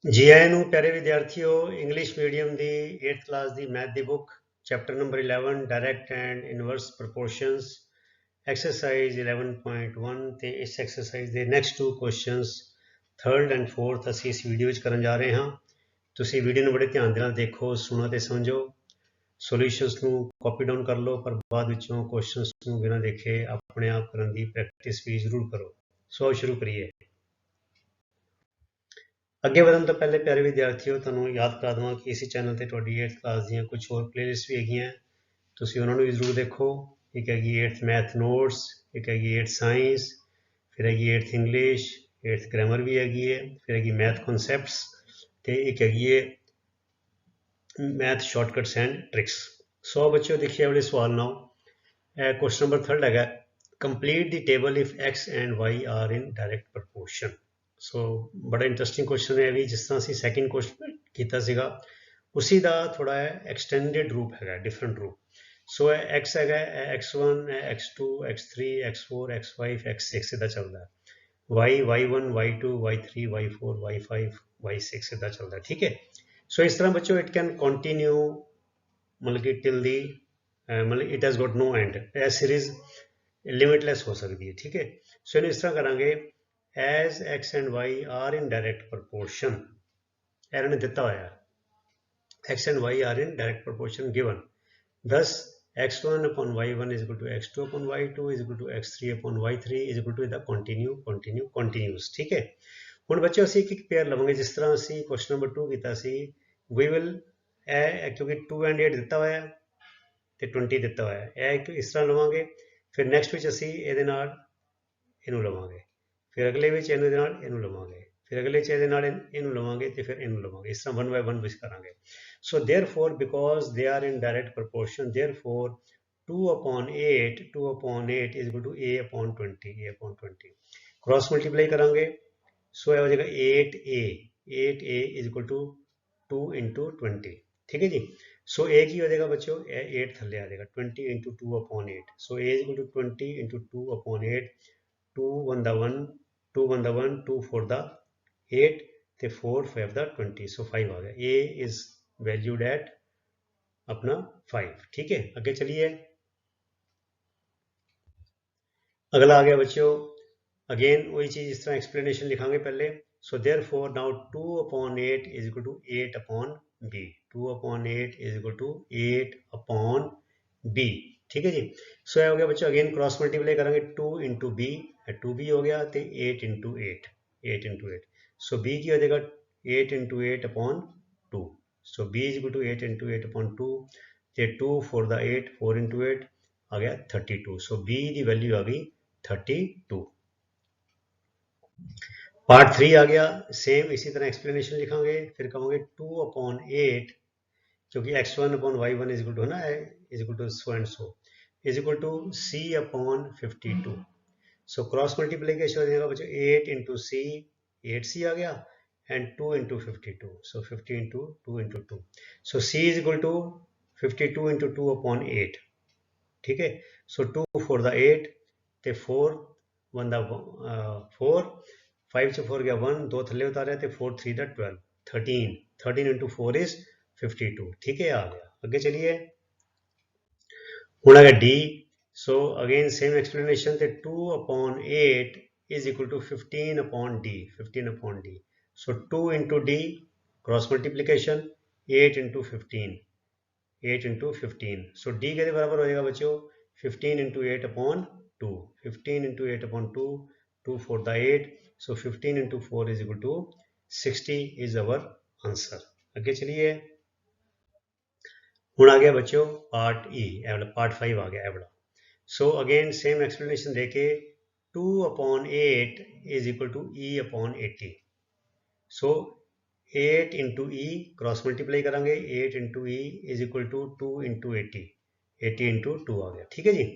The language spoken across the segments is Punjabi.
जी आए ਨੂੰ ਪਿਆਰੇ ਵਿਦਿਆਰਥੀਓ ਇੰਗਲਿਸ਼ ਮੀਡੀਅਮ ਦੀ 8th ਕਲਾਸ ਦੀ ਮੈਥ ਦੀ book chapter number 11 direct and inverse proportions exercise 11.1 ਤੇ ਇਸ ਐਕਸਰਸਾਈਜ਼ ਦੇ next to questions 3rd and 4th ਅਸੀਂ ਇਸ ਵੀਡੀਓ ਵਿੱਚ ਕਰਨ ਜਾ ਰਹੇ ਹਾਂ। ਤੁਸੀਂ ਵੀਡੀਓ ਨੂੰ ਬੜੇ ਧਿਆਨ ਦੇ ਨਾਲ ਦੇਖੋ, ਸੁਣੋ ਤੇ ਸਮਝੋ, ਸੋਲੂਸ਼ਨਸ ਨੂੰ ਕਾਪੀ ਡਾਊਨ ਕਰ ਲਓ, ਪਰ ਬਾਅਦ ਵਿੱਚੋਂ ਕੁਐਸਚਨਸ ਨੂੰ ਬਿਨਾਂ ਦੇਖੇ ਆਪਣੇ ਆਪ ਕਰਨ ਦੀ ਪ੍ਰੈਕਟਿਸ ਵੀ ਜ਼ਰੂਰ ਕਰੋ। ਸੋ ਸ਼ੁਰੂ ਕਰੀਏ। ਅੱਗੇ ਵਧਣ ਤੋਂ ਪਹਿਲੇ ਪਿਆਰੇ ਵਿਦਿਆਰਥੀਓ ਤੁਹਾਨੂੰ ਯਾਦ ਕਰਾ ਦਵਾਂ ਕਿ ਇਸੇ ਚੈਨਲ ਤੇ ਤੁਹਾਡੀ 8th ਕਲਾਸ ਦੀਆਂ ਕੁਝ ਹੋਰ ਪਲੇਲਿਸਟ ਵੀ ਹੈਗੀਆਂ, ਤੁਸੀਂ ਉਹਨਾਂ ਨੂੰ ਵੀ ਜ਼ਰੂਰ ਦੇਖੋ। ਇੱਕ ਹੈਗੀ 8th ਮੈਥ ਨੋਟਸ, ਇੱਕ ਹੈਗੀ 8th ਸਾਇੰਸ, ਫਿਰ ਹੈਗੀ 8th ਇੰਗਲਿਸ਼, 8th ਗ੍ਰਾਮਰ ਵੀ ਹੈਗੀ ਹੈ, ਫਿਰ ਹੈਗੀ ਮੈਥ ਕਨਸੈਪਟਸ ਤੇ ਇੱਕ ਹੈਗੀ ਹੈ math shortcuts and tricks. So ਬੱਚਿਓ ਦੇਖਿए वाले सवाल नाउ। क्वेश्चन नंबर 3rd हैगा complete the table if x and y are in direct proportion. So बड़ा इंटरेस्टिंग क्वेश्चन है भी, जिस तरह ਅਸੀਂ ਸੈਕਿੰਡ ਕੁਐਸਚਨ ਕੀਤਾ ਸੀਗਾ ਉसी ਦਾ ਥੋੜਾ ਐਕਸਟੈਂਡਡ ਰੂਪ ਹੈਗਾ, ਡਿਫਰੈਂਟ ਰੂਪ। ਸੋ ਇਹ x ਹੈਗਾ, ਇਹ x1, ਇਹ x2, x3, x4, x5, x6 ਇਦਾਂ ਚੱਲਦਾ ਹੈ। y y1 y2 y3 y4 y5 y6 ਇਦਾਂ ਚੱਲਦਾ, ਠੀਕ ਹੈ। ਸੋ ਇਸ ਤਰ੍ਹਾਂ ਬੱਚੋ ਇਟ ਕੈਨ ਕੰਟੀਨਿਊ, मतलब कि टिल दी मतलब it has got no end. ਇਹ सीरीज लिमिटलैस हो सकती है, ठीक है। सो ਇਹਨੂੰ ਇਸ ਤਰ੍ਹਾਂ ਕਰਾਂਗੇ as x and y are in direct proportion, ਇਹਨਾਂ ਨੇ ਦਿੱਤਾ ਹੋਇਆ x and y are in direct proportion given, thus x1 upon y1 is equal to x2 upon y2 is equal to x3 upon y3 is equal to ਇਹਦਾ continuous, ठीक है। ਹੁਣ ਬੱਚੋ ਅਸੀਂ ਇੱਕ ਪੇਅਰ ਲਵਾਂਗੇ, ਜਿਸ ਤਰ੍ਹਾਂ ਅਸੀਂ ਕੁਐਸਚਨ ਨੰਬਰ 2 ਕੀਤਾ ਸੀ। we will क्योंकि 2 and 8 ਦਿੱਤਾ ਹੋਇਆ ਤੇ 20 ਦਿੱਤਾ ਹੋਇਆ, ਇਹ ਇੱਕ ਇਸ ਤਰ੍ਹਾਂ ਲਵਾਂਗੇ। ਫਿਰ ਨੈਕਸਟ ਵਿੱਚ ਅਸੀਂ ਇਹਦੇ ਨਾਲ ਇਹਨੂੰ ਲਵਾਂਗੇ, ਫਿਰ ਅਗਲੇ ਵਿੱਚ ਇਹਦੇ ਨਾਲ ਇਹਨੂੰ ਲਵਾਂਗੇ, ਫਿਰ ਅਗਲੇ 'ਚ ਇਹਦੇ ਨਾਲ ਇਹਨੂੰ ਲਵਾਂਗੇ ਤੇ ਫਿਰ ਇਹਨੂੰ ਲਵਾਂਗੇ, ਇਸ ਤਰ੍ਹਾਂ 1 by 1 ਵਿੱਚ ਕਰਾਂਗੇ। ਸੋ therefore because they are in direct proportion, therefore 2 upon 8 is equal to a upon 20 cross multiply करांगे। सो ਇਹ ਹੋ ਜਾਏਗਾ 8a is equal to 2 into 20, ठीक है जी। सो a की हो जाएगा बच्चों, 8 थले आ जाएगा 20 into 2 upon 8। So a is equal to 20 into 2 upon 8, 2 1 the 1, 2 1 the 1, 2 4 the 8 ਤੇ 4 5 the 20। सो 5 आ गया, a is valued at अपना 5, ठीक है। आगे चलिए, अगला आ गया बच्चों, अगेन वही चीज इस तरह एक्सप्लेनेशन लिखांगे पहले। सो therefore now 2 upon 8 is equal to 8 upon b, 2 upon 8 is equal to 8 upon b, ठीक है जी। सो हो गया बच्चों, अगेन क्रॉस मल्टीप्लाई करेंगे, 2 into b 2b हो गया तो 8 into 8। सो b की हो जाएगा 8 into 8 upon 2। So b is equal to 8 into 8 upon 2 ਤੇ 2 4 ਦਾ 8, 4 into 8 आ गया 32। सो b की वैल्यू आ गई 32। पार्ट 3 आ गया, सेम इसी तरह एक्सप्लेनेशन लिखांगे, फिर कहोगे 2 upon 8, क्योंकि x1 upon y1 is equal to है ना, is equal to so and so is equal to c upon 52। So cross multiplication हो जाएगा बच्चों, 8 into c, 8c आ गया, and 2 into 52, so 50 into 2 into 2। So c is equal to 52 into 2 upon 8, ठीक है। सो 2 4 ਦਾ 8 ਤੇ 4 1 ਦਾ 4, 5 ਚ 4 ਗਿਆ 1, 2 ਥੱਲੇ ਉਤਾਰਿਆ ਤੇ 4 3 ਦਾ 12, 13 into 4 is 52, ठीक है। आ गया, आगे चलिए। ਹੁਣ ਆ ਗਿਆ d। So again same explanation ਤੇ 2 upon 8 is equal to 15 upon d। So 2 into d cross multiplication, 8 into 15, 8 into 15। So d के बराबर हो जाएगा बच्चों 15 into 8 upon 2, 15 into 8 upon 2, 2 4 the 8। so 15 into 4 is equal to 60 is our answer। आगे चलिए, हूँ आ गया बच्चों पार्ट ई, पार्ट 5 आ गया वाला। सो अगेन सेम एक्सप्लेनेशन देके 2 upon 8 is equal to e upon 80। So 8 into e cross multiply करेंगे, 8 into e is equal to 2 into 80, 80 into 2 आ गया, ठीक है जी।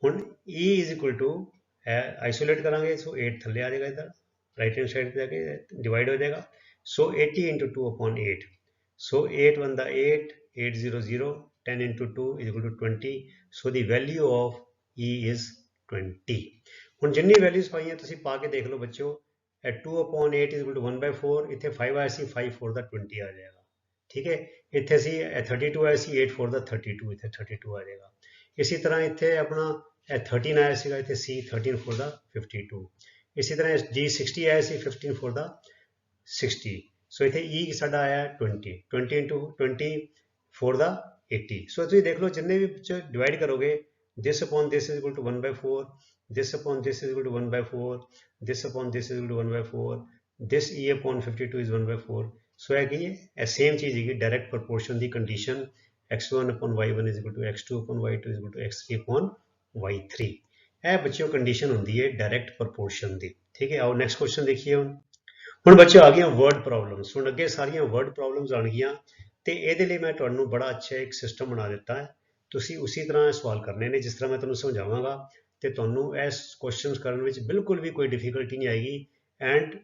ਹੁਣ e is equal to isolate करेंगे, सो 8 थले आ जाएगा, इधर राइट हैंड साइड पे जाके डिवाइड हो जाएगा। सो 80 into 2 upon 8, so 8 1 the 8, 8 0 0, 10 into 2 is equal to 20। So the value of e is 20। ਹੁਣ ਜਿੰਨੀ ਵੈਲਿਊਜ਼ ਪਾਈਆਂ ਤੁਸੀਂ ਪਾ ਕੇ ਦੇਖ ਲਓ ਬੱਚਿਓ, 2 upon 8 is equal to 1 by 4 ਇੱਥੇ 5 ਆਇਆ ਸੀ 5 4 ਦਾ 20 ਆ ਜਾਏਗਾ ਠੀਕ ਹੈ ਇੱਥੇ ਅਸੀਂ 32 ਆਇਆ ਸੀ 8 4 ਦਾ 32 ਇੱਥੇ 32 ਆ ਜਾਏਗਾ ਇਸੇ ਤਰ੍ਹਾਂ ਇੱਥੇ ਆਪਣਾ 13 ਆਇਆ ਸੀਗਾ ਇੱਥੇ C 13 4 ਦਾ 52 ਇਸੇ ਤਰ੍ਹਾਂ D 60 ਆਇਆ ਸੀ 15 4 ਦਾ 60 ਸੋ ਇੱਥੇ E ਸਾਡਾ ਆਇਆ 20 20 into 20 4 ਦਾ 80 ਸੋ ਤੁਸੀਂ ਦੇਖ ਲਓ ਜਿੰਨੇ ਵੀ ਵਿੱਚ ਡਿਵਾਈਡ ਕਰੋਗੇ this upon this is equal to 1 by 4 this upon this is equal to 1 by 4 this upon this is equal to 1 by 4 this E upon 52 is 1 by 4 ਸੋ ਹੈ ਕਿ ਇਹ ਸੇਮ ਚੀਜ਼ ਹੈਗੀ direct proportion the condition x1 upon y1 is equal to x2 upon y2 is equal to x3 upon y3 ਇਹ ਬੱਚਿਓ ਕੰਡੀਸ਼ਨ ਹੁੰਦੀ ਹੈ ਡਾਇਰੈਕਟ ਪ੍ਰੋਪੋਰਸ਼ਨ ਦੀ ਠੀਕ ਹੈ ਆਓ ਨੈਕਸਟ ਕੁਐਸਚਨ ਦੇਖੀਏ ਹੁਣ ਬੱਚਿਓ ਆ ਗਈਆਂ ਵਰਡ ਪ੍ਰੋਬਲਮਸ ਹੁਣ ਅੱਗੇ ਸਾਰੀਆਂ ਵਰਡ ਪ੍ਰੋਬਲਮਸ ਆਣਗੀਆਂ ਤੇ ਇਹਦੇ ਲਈ ਮੈਂ ਤੁਹਾਨੂੰ ਬੜਾ ਅੱਛਾ ਇੱਕ ਸਿਸਟਮ ਬਣਾ ਦਿੱਤਾ ਹੈ ਤੁਸੀਂ ਉਸੇ ਤਰ੍ਹਾਂ ਸਵਾਲ ਕਰਨੇ ਨੇ ਜਿਸ ਤਰ੍ਹਾਂ ਮੈਂ ਤੁਹਾਨੂੰ ਸਮਝਾਵਾਂਗਾ ਤੇ ਤੁਹਾਨੂੰ ਇਸ ਕੁਐਸਚਨਸ ਕਰਨ ਵਿੱਚ ਬਿਲਕੁਲ ਵੀ ਕੋਈ ਡਿਫਿਕਲਟੀ ਨਹੀਂ ਆਏਗੀ and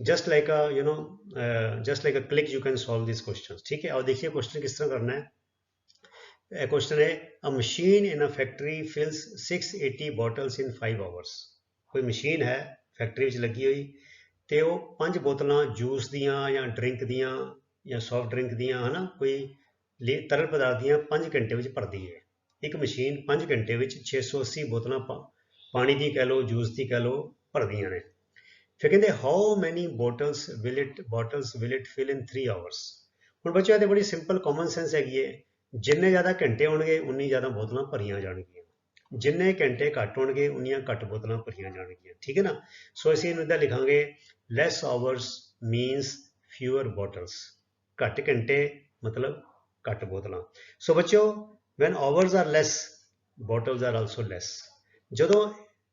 just like a click you can solve these questions ठीक है और देखिए क्वेश्चन किस तरह करना है क्वेश्चन है a machine in a factory fills 680 bottles in 5 hours कोई मशीन है फैक्ट्री ਵਿੱਚ ਲੱਗੀ ਹੋਈ ਤੇ ਉਹ 5 ਬੋਤਲਾਂ ਜੂਸ ਦੀਆਂ ਜਾਂ ਡਰਿੰਕ ਦੀਆਂ ਜਾਂ ਸੌਫਟ ਡਰਿੰਕ ਦੀਆਂ ਹਨਾ ਕੋਈ ਤਰਲ ਪਦਾਰਥ ਦੀਆਂ 5 ਘੰਟੇ ਵਿੱਚ ਭਰਦੀ ਹੈ ਇੱਕ ਮਸ਼ੀਨ 5 ਘੰਟੇ ਵਿੱਚ 680 ਬੋਤਲਾਂ ਪਾਣੀ ਦੀ ਕਹਿ ਲਓ ਜੂਸ ਦੀ ਕਹਿ ਲਓ ਭਰਦੀਆਂ ਨੇ ਫਿਰ ਕਹਿੰਦੇ how many bottles will it fill in 3 hours ਹੁਣ ਬੱਚਿਓ ਇਹ ਤੇ ਬੜੀ ਸਿੰਪਲ ਕਾਮਨ ਸੈਂਸ ਹੈਗੀ ਹੈ ਜਿੰਨੇ ਜ਼ਿਆਦਾ ਘੰਟੇ ਹੋਣਗੇ ਉਨੀ ਜ਼ਿਆਦਾ ਬੋਤਲਾਂ ਭਰੀਆਂ ਜਾਣਗੀਆਂ ਜਿੰਨੇ ਘੰਟੇ ਘੱਟ ਹੋਣਗੇ ਉਨੀਆਂ ਘੱਟ ਬੋਤਲਾਂ ਭਰੀਆਂ ਜਾਣਗੀਆਂ ਠੀਕ ਹੈ ਨਾ ਸੋ ਅਸੀਂ ਇਹਨੂੰ ਇੱਦਾਂ ਲਿਖਾਂਗੇ ਲੈਸ ਆਵਰਸ ਮੀਨਸ ਫਿਊਅਰ ਬੋਟਲਸ ਘੱਟ ਘੰਟੇ ਮਤਲਬ ਘੱਟ ਬੋਤਲਾਂ ਸੋ ਬੱਚਿਓ when hours are less bottles are also less ਜਦੋਂ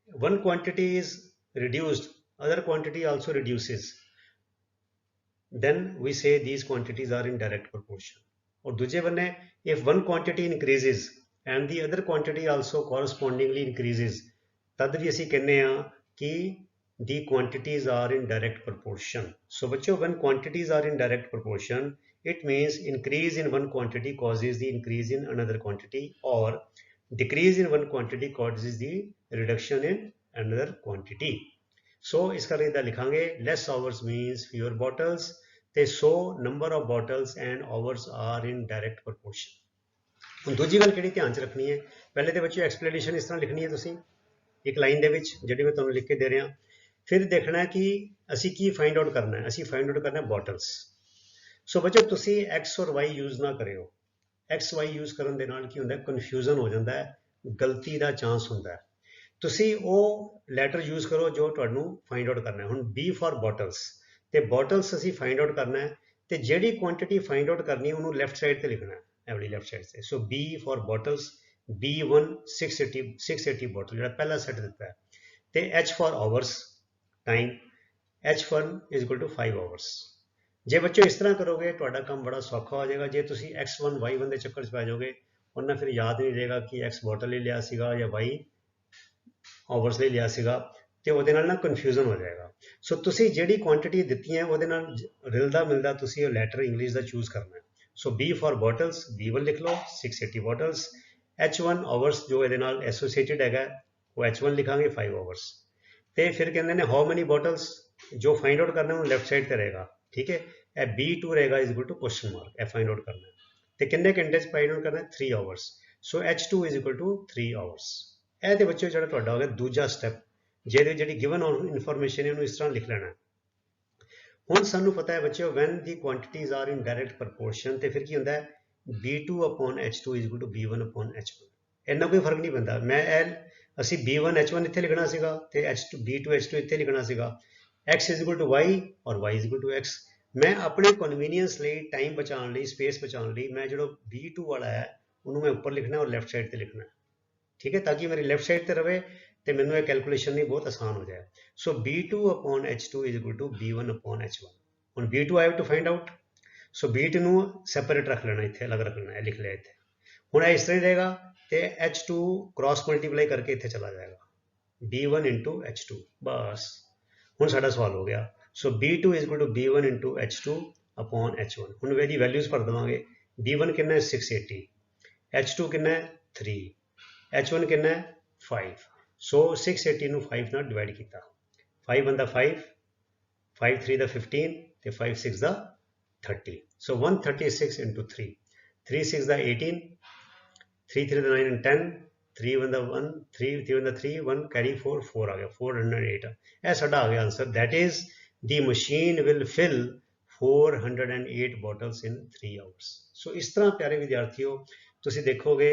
one quantity is reduced other quantity also reduces then we say these quantities are in direct proportion और दूजे बन्ने if one quantity increases and the other quantity also correspondingly increases तद भी ਅਸੀਂ ਕਹਿੰਦੇ ਆ कि the quantities are in direct proportion so बच्चों when quantities are in direct proportion it means increase in one quantity causes the increase in another quantity or decrease in one quantity causes the reduction in another quantity so इसका इधर लिखांगे less hours means fewer bottles ਤੇ so number of bottles and hours are in direct proportion ਹੁਣ ਦੂਜੀ ਗੱਲ ਕਿਹੜੀ ਧਿਆਨ ਚ ਰੱਖਣੀ ਹੈ ਪਹਿਲੇ ਤੇ ਬੱਚਿਓ ਐਕਸਪਲੇਨੇਸ਼ਨ ਇਸ ਤਰ੍ਹਾਂ ਲਿਖਣੀ ਹੈ ਤੁਸੀਂ ਇੱਕ ਲਾਈਨ ਦੇ ਵਿੱਚ ਜਿਹੜੀ ਮੈਂ ਤੁਹਾਨੂੰ ਲਿਖ ਕੇ ਦੇ ਰਿਹਾ ਫਿਰ ਦੇਖਣਾ ਕਿ ਅਸੀਂ ਕੀ ਫਾਈਂਡ ਆਊਟ ਕਰਨਾ ਹੈ ਅਸੀਂ ਫਾਈਂਡ ਆਊਟ ਕਰਨਾ ਬੋਟਲਸ ਸੋ ਬੱਚੋ ਤੁਸੀਂ x ਔਰ y ਯੂਜ਼ ਨਾ ਕਰਿਓ x y ਯੂਜ਼ ਕਰਨ ਦੇ ਨਾਲ ਕੀ ਹੁੰਦਾ ਹੈ ਕਨਫਿਊਜ਼ਨ ਹੋ ਜਾਂਦਾ ਹੈ ਗਲਤੀ ਦਾ ਚਾਂਸ ਹੁੰਦਾ ਹੈ ਤੁਸੀਂ ਉਹ ਲੈਟਰ ਯੂਜ਼ ਕਰੋ ਜੋ ਤੁਹਾਨੂੰ ਫਾਈਂਡ ਆਊਟ ਕਰਨਾ ਹੈ ਹੁਣ B ਫॉर ਬੋਟਲਸ ਤੇ ਬੋਟਲਸ ਅਸੀਂ ਫਾਈਂਡ ਆਊਟ ਕਰਨਾ ਹੈ ਤੇ ਜਿਹੜੀ ਕੁਆਂਟੀਟੀ ਫਾਈਂਡ ਆਊਟ ਕਰਨੀ ਹੈ ਉਹਨੂੰ ਲੈਫਟ ਸਾਈਡ ਤੇ ਲਿਖਣਾ ਹੈ ਐਵਰੀ ਲੈਫਟ ਸਾਈਡ ਤੇ ਸੋ B for bottles B1 680 bottle ਜਿਹੜਾ ਪਹਿਲਾ ਸੈੱਟ ਦਿੱਤਾ ਹੈ ਤੇ H for hours time H1 is equal to 5 hours ਜੇ ਬੱਚੋ ਇਸ ਤਰ੍ਹਾਂ ਕਰੋਗੇ ਤੁਹਾਡਾ ਕੰਮ ਬੜਾ ਸੌਖਾ ਹੋ ਜਾਏਗਾ ਜੇ ਤੁਸੀਂ x1 y1 ਦੇ ਚੱਕਰ 'ਚ ਪੈ ਜਾਓਗੇ ਉਹਨਾਂ ਫਿਰ ਯਾਦ ਨਹੀਂ ਰਹੇਗਾ ਕਿ x ਬੋਟਲ ਲਈ ਲਿਆ ਸੀਗਾ ਜਾਂ y ਆਵਰਸ ਲਈ ਲਿਆ ਸੀਗਾ ਤੇ ਉਹਦੇ ਨਾਲ ਨਾ ਕਨਫਿਊਜ਼ਨ ਹੋ ਜਾਏਗਾ ਸੋ ਤੁਸੀਂ ਜਿਹੜੀ ਕੁਆਂਟੀਟੀ ਦਿੱਤੀ ਹੈ ਉਹਦੇ ਨਾਲ ਰਿਲਦਾ ਮਿਲਦਾ ਤੁਸੀਂ ਉਹ ਲੈਟਰ ਇੰਗਲਿਸ਼ ਦਾ ਚੂਜ਼ ਕਰਨਾ ਹੈ ਸੋ B ਫॉर ਬੋਟਲਸ B1 ਲਿਖ ਲਓ 680 ਬੋਟਲਸ H1 ਆਵਰਸ ਜੋ ਇਹਦੇ ਨਾਲ ਐਸੋਸੀਏਟਿਡ ਹੈਗਾ ਉਹ H1 ਲਿਖਾਂਗੇ 5 ਆਵਰਸ ਤੇ ਫਿਰ ਕਹਿੰਦੇ ਨੇ ਹਾਊ ਮੈਨੀ ਬੋਟਲਸ ਜੋ ਫਾਈਂਡ ਆਊਟ ਕਰਨਾ ਉਹ ਲੈਫਟ ਸਾਈਡ ਤੇ ਰਹੇਗਾ ਠੀਕ ਹੈ ਇਹ B2 ਰਹੇਗਾ is equal to question mark ਇਹ ਫਾਈਂਡ ਆਊਟ ਕਰਨਾ ਤੇ ਕਿੰਨੇ ਘੰਟੇ 'ਚ ਫਾਈਂਡ ਆਊਟ ਕਰਨਾ 3 hours so H2 is equal to 3 hours ਇਹ ਤੇ ਬੱਚਿਓ ਜਿਹੜਾ ਤੁਹਾਡਾ ਹੋ ਗਿਆ ਦੂਜਾ ਸਟੈਪ ਜਿਹੜੀ ਗਿਵਨ ਇਨਫੋਰਮੇਸ਼ਨ ਹੈ ਉਹਨੂੰ ਇਸ ਤਰ੍ਹਾਂ ਲਿਖ ਲੈਣਾ ਹੁਣ ਸਾਨੂੰ ਪਤਾ ਹੈ ਬੱਚਿਓ when the quantities are in direct proportion ਤੇ ਫਿਰ ਕੀ ਹੁੰਦਾ ਹੈ B2 upon H2 is equal to B1 upon H1 ਇੰਨਾ ਕੋਈ ਫਰਕ ਨਹੀਂ ਪੈਂਦਾ ਮੈਂ ਅਸੀਂ B1 H1 ਇੱਥੇ ਲਿਖਣਾ ਸੀਗਾ ਤੇ B2 H2 ਇੱਥੇ ਲਿਖਣਾ ਸੀਗਾ x is equal to y और y is equal to x ਮੈਂ ਆਪਣੇ ਕਨਵੀਨੀਅੰਸ ਲਈ ਟਾਈਮ ਬਚਾਉਣ ਲਈ ਸਪੇਸ ਬਚਾਉਣ ਲਈ ਮੈਂ ਜਿਹੜਾ B2 ਵਾਲਾ ਹੈ ਉਹਨੂੰ ਮੈਂ ਉੱਪਰ ਲਿਖਣਾ ਔਰ ਲੈਫਟ ਸਾਈਡ ਤੇ ਲਿਖਣਾ ਠੀਕ ਹੈ ਤਾਂ ਕਿ ਮੇਰੀ ਲੈਫਟ ਸਾਈਡ ਤੇ ਰਵੇ ਤੇ ਮੈਨੂੰ ਇਹ ਕੈਲਕੂਲੇਸ਼ਨ ਨਹੀਂ ਬਹੁਤ ਆਸਾਨ ਹੋ ਜਾਏ ਸੋ B2 upon H2 is equal to B1 upon H1 ਹੁਣ B2 I have to find out so B2 ਨੂੰ ਸੈਪਰੇਟ ਰੱਖ ਲੈਣਾ ਇੱਥੇ ਅਲੱਗ ਰੱਖਣਾ ਹੈ ਲਿਖ ਲਿਆ ਇੱਥੇ ਹੁਣ ਇਹ ਇਸ ਤਰ੍ਹਾਂ ਰਹੇਗਾ ਤੇ H2 ਕ੍ਰਾਸ ਮਲਟੀਪਲਾਈ ਕਰਕੇ ਇੱਥੇ ਚਲਾ ਜਾਏਗਾ B1 into H2 ਬਸ ਹੁਣ ਸਾਡਾ ਸਵਾਲ ਹੋ ਗਿਆ ਸੋ B2 is equal to B1 into H2 upon H1 ਹੁਣ ਇਹਦੀ ਵੈਲਿਊਜ਼ ਭਰ ਦੇਵਾਂਗੇ B1 ਕਿੰਨਾ ਹੈ 680 H2 ਕਿੰਨਾ ਹੈ 3 H1 ਕਿੰਨਾ ਹੈ 5 ਸੋ 680 ਨੂੰ 5 ਨਾਲ ਡਿਵਾਈਡ ਕੀਤਾ 5 ਬੰਦਾ 5 5 3 ਦਾ 15 ਤੇ 5 6 ਦਾ 30 ਸੋ 136 into 3 3 6 the 18 3 3 the 9 and 10 3 1 the 1 3 3 1 the 3 1 carry 4 4 ਆ ਗਿਆ 408 ਇਹ ਸਾਡਾ ਆ ਗਿਆ answer that is the machine will fill 408 bottles in 3 hours ਸੋ ਇਸ ਤਰ੍ਹਾਂ ਪਿਆਰੇ ਵਿਦਿਆਰਥੀਓ ਤੁਸੀਂ ਦੇਖੋਗੇ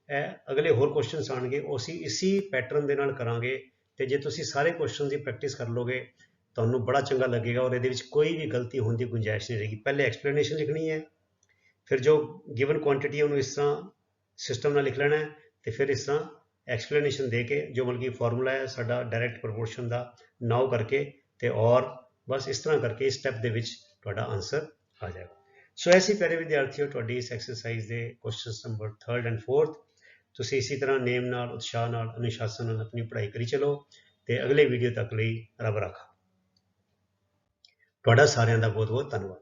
ਇਹ ਅਗਲੇ ਹੋਰ ਕੁਐਸਚਨਸ ਆਣਗੇ ਉਹ ਅਸੀਂ ਇਸੀ ਪੈਟਰਨ ਦੇ ਨਾਲ ਕਰਾਂਗੇ ਤੇ ਜੇ ਤੁਸੀਂ ਸਾਰੇ ਕੁਐਸਚਨ ਦੀ ਪ੍ਰੈਕਟਿਸ ਕਰ ਲੋਗੇ ਤੁਹਾਨੂੰ ਬੜਾ ਚੰਗਾ ਲੱਗੇਗਾ ਔਰ ਇਹਦੇ ਵਿੱਚ ਕੋਈ ਵੀ ਗਲਤੀ ਹੋਣ ਦੀ ਗੁੰਜਾਇਸ਼ ਨਹੀਂ ਰਹੇਗੀ ਪਹਿਲੇ ਐਕਸਪਲੇਨੇਸ਼ਨ ਲਿਖਣੀ ਹੈ ਫਿਰ ਜੋ ਗਿਵਨ ਕੁਆਂਟੀਟੀ ਹੈ ਉਹਨੂੰ ਇਸ ਤਰ੍ਹਾਂ ਸਿਸਟਮ ਨਾਲ ਲਿਖ ਲੈਣਾ ਹੈ ਤੇ ਫਿਰ ਇਸ ਤਰ੍ਹਾਂ ਐਕਸਪਲੇਨੇਸ਼ਨ ਦੇ ਕੇ ਜੋ ਮਤਲਬ ਕਿ ਫਾਰਮੂਲਾ ਹੈ ਸਾਡਾ ਡਾਇਰੈਕਟ ਪ੍ਰੋਪੋਰਸ਼ਨ ਦਾ ਨਾਓ ਕਰਕੇ ਤੇ ਔਰ ਬਸ ਇਸ ਤਰ੍ਹਾਂ ਕਰਕੇ ਇਸ ਸਟੈਪ ਦੇ ਵਿੱਚ ਤੁਹਾਡਾ ਆਨਸਰ ਆ ਜਾਏਗਾ ਸੋ ਐਸੀ ਪਿਆਰੇ ਵਿਦਿਆਰਥੀਓ ਤੁਹਾਡੀ ਇਸ ਐਕਸਰਸਾਈਜ਼ ਦੇ questions number 3rd and 4th ਤੁਸੀਂ ਇਸੇ ਤਰ੍ਹਾਂ ਨੇਮ ਨਾਲ ਉਤਸ਼ਾਹ ਨਾਲ ਅਨੁਸ਼ਾਸਨ ਨਾਲ ਆਪਣੀ ਪੜ੍ਹਾਈ ਕਰੀ ਚਲੋ ਤੇ ਅਗਲੇ ਵੀਡੀਓ ਤੱਕ ਲਈ ਰੱਬ ਰਾਖਾ ਤੁਹਾਡਾ ਸਾਰਿਆਂ ਦਾ ਬਹੁਤ ਬਹੁਤ ਧੰਨਵਾਦ